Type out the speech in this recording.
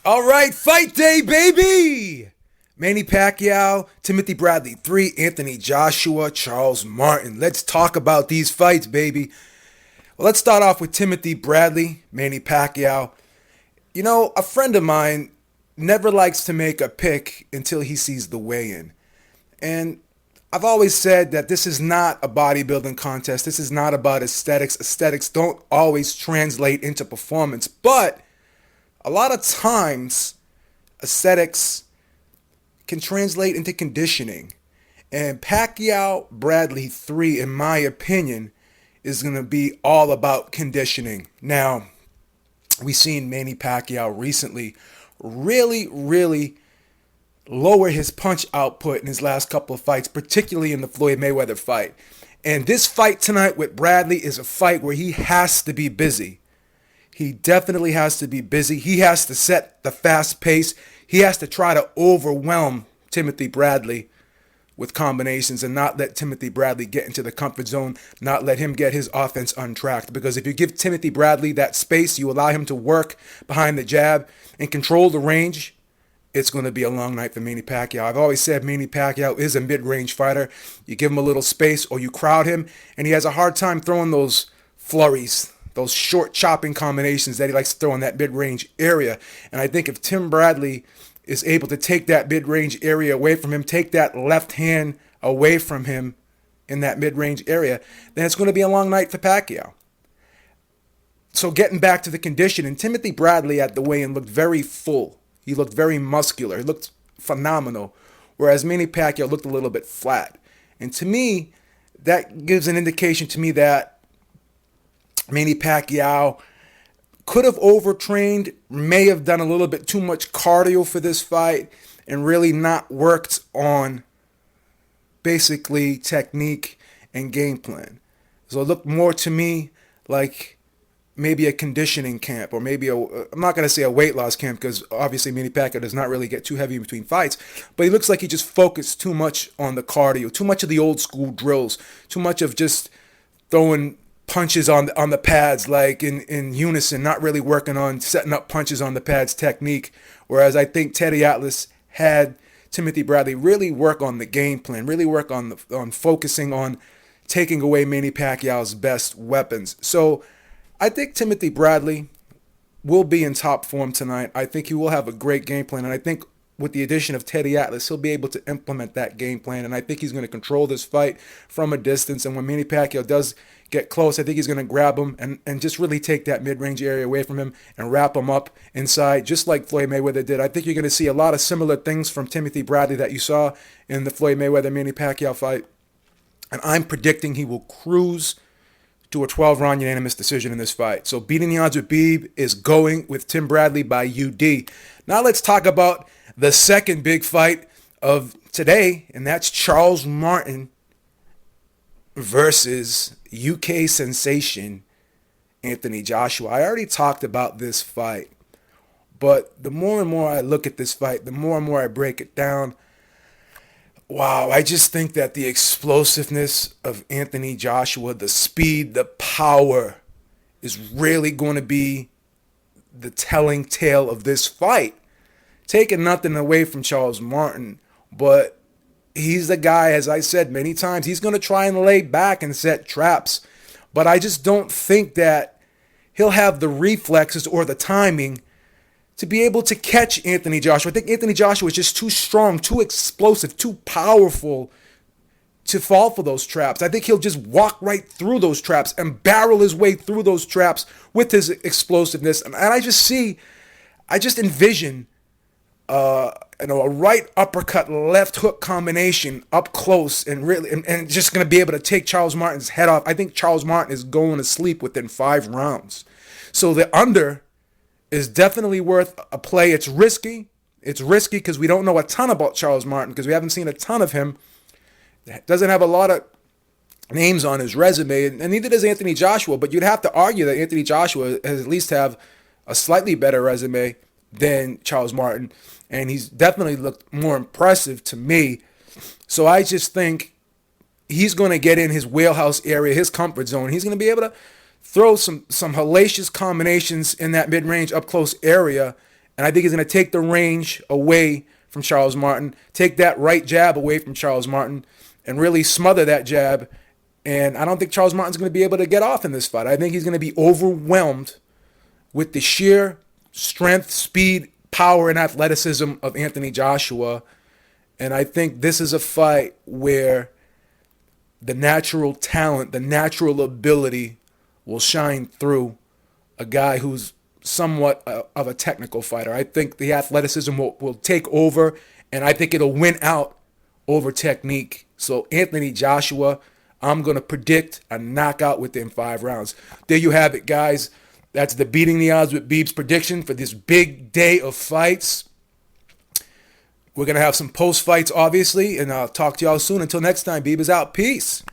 All right, fight day, baby! Manny Pacquiao, Timothy Bradley 3, Anthony Joshua, Charles Martin. Let's talk about these fights, baby. Well, let's start off with Timothy Bradley, Manny Pacquiao. You know, a friend of mine never likes to make a pick until he sees the weigh-in. And I've always said that this is not a bodybuilding contest. This is not about aesthetics. Aesthetics don't always translate into performance. But a lot of times, aesthetics can translate into conditioning. And Pacquiao-Bradley 3, in my opinion, is going to be all about conditioning. Now, we've seen Manny Pacquiao recently really lower his punch output in his last couple of fights, particularly in the Floyd Mayweather fight. And this fight tonight with Bradley is a fight where he has to be busy. He definitely has to be busy. He has to set the fast pace. He has to try to overwhelm Timothy Bradley with combinations and not let Timothy Bradley get into the comfort zone, not let him get his offense untracked. Because if you give Timothy Bradley that space, you allow him to work behind the jab and control the range, it's going to be a long night for Manny Pacquiao. I've always said Manny Pacquiao is a mid-range fighter. You give him a little space or you crowd him, and he has a hard time throwing those flurries, those short chopping combinations that he likes to throw in that mid-range area. And I think if Tim Bradley is able to take that mid-range area away from him, take that left hand away from him in that mid-range area, then it's going to be a long night for Pacquiao. So getting back to the conditioning, Timothy Bradley at the weigh-in looked very full. He looked very muscular. He looked phenomenal, whereas Manny Pacquiao looked a little bit flat. And to me, that gives an indication to me that Manny Pacquiao could have overtrained, may have done a little bit too much cardio for this fight, and really not worked on basically technique and game plan. So it looked more to me like maybe a conditioning camp, or maybe I'm not going to say a weight loss camp, because obviously Manny Pacquiao does not really get too heavy in between fights, but he looks like he just focused too much on the cardio, too much of the old school drills, too much of just throwing punches on the pads like in unison, not really working on setting up punches on the pads technique. Whereas I think Teddy Atlas had Timothy Bradley really work on the game plan, really work on focusing on taking away Manny Pacquiao's best weapons. So I think Timothy Bradley will be in top form tonight. I think he will have a great game plan, and I think with the addition of Teddy Atlas, he'll be able to implement that game plan, and I think he's going to control this fight from a distance. And when Manny Pacquiao does get close, I think he's going to grab him and just really take that mid-range area away from him and wrap him up inside, just like Floyd Mayweather did. I think you're going to see a lot of similar things from Timothy Bradley that you saw in the Floyd Mayweather-Manny Pacquiao fight, and I'm predicting he will cruise to a 12-round unanimous decision in this fight. So beating the odds with Beeb is going with Tim Bradley by UD. Now let's talk about the second big fight of today, and that's Charles Martin versus UK sensation Anthony Joshua. I already talked about this fight, but the more and more I look at this fight, the more and more I break it down, wow, I just think that the explosiveness of Anthony Joshua, the speed, the power is really going to be the telling tale of this fight. Taking nothing away from Charles Martin, but he's the guy, as I said many times, he's going to try and lay back and set traps. But I just don't think that he'll have the reflexes or the timing to be able to catch Anthony Joshua. I think Anthony Joshua is just too strong, too explosive, too powerful to fall for those traps. I think he'll just walk right through those traps and barrel his way through those traps with his explosiveness. And I just envision a right uppercut, left hook combination up close and really and just going to be able to take Charles Martin's head off. I think Charles Martin is going to sleep within 5 rounds. So the under is definitely worth a play. It's risky. It's risky because we don't know a ton about Charles Martin, because we haven't seen a ton of him. Doesn't have a lot of names on his resume, and neither does Anthony Joshua, but you'd have to argue that Anthony Joshua has at least have a slightly better resume than Charles Martin, and he's definitely looked more impressive to me. So I just think he's going to get in his wheelhouse area, his comfort zone. He's going to be able to throw some hellacious combinations in that mid-range up-close area And I think he's going to take the range away from Charles Martin, take that right jab away from Charles Martin, and really smother that jab. And I don't think Charles Martin's going to be able to get off in this fight. I think he's going to be overwhelmed with the sheer strength, speed, power, and athleticism of Anthony Joshua. And I think this is a fight where the natural talent, the natural ability will shine through a guy who's somewhat of a technical fighter. I think the athleticism will take over, and I think it'll win out over technique. So Anthony Joshua, I'm going to predict a knockout within 5 rounds. There you have it, guys. That's the Beating the Odds with Beeb's prediction for this big day of fights. We're going to have some post-fights, obviously, and I'll talk to y'all soon. Until next time, Beeb is out. Peace.